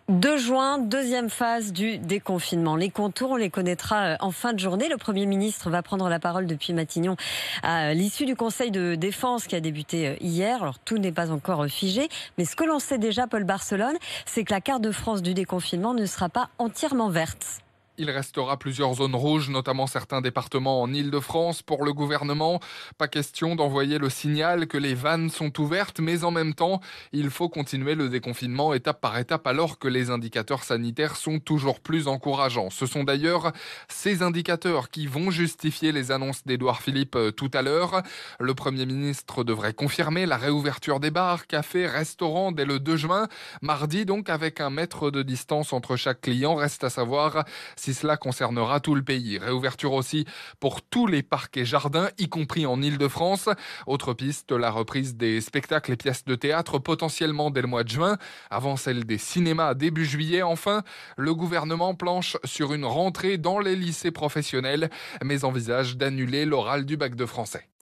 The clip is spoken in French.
2 juin, deuxième phase du déconfinement. Les contours, on les connaîtra en fin de journée. Le Premier ministre va prendre la parole depuis Matignon à l'issue du Conseil de défense qui a débuté hier. Alors tout n'est pas encore figé, mais ce que l'on sait déjà, Paul Barcelone, c'est que la carte de France du déconfinement ne sera pas entièrement verte. Il restera plusieurs zones rouges, notamment certains départements en Île-de-France. Pour le gouvernement, pas question d'envoyer le signal que les vannes sont ouvertes, mais en même temps, il faut continuer le déconfinement étape par étape alors que les indicateurs sanitaires sont toujours plus encourageants. Ce sont d'ailleurs ces indicateurs qui vont justifier les annonces d'Édouard Philippe tout à l'heure. Le Premier ministre devrait confirmer la réouverture des bars, cafés, restaurants dès le 2 juin. Mardi donc, avec 1 mètre de distance entre chaque client, reste à savoir si cela concernera tout le pays. Réouverture aussi pour tous les parcs et jardins, y compris en Île-de-France. Autre piste, la reprise des spectacles et pièces de théâtre potentiellement dès le mois de juin, avant celle des cinémas début juillet. Enfin, le gouvernement planche sur une rentrée dans les lycées professionnels, mais envisage d'annuler l'oral du bac de français.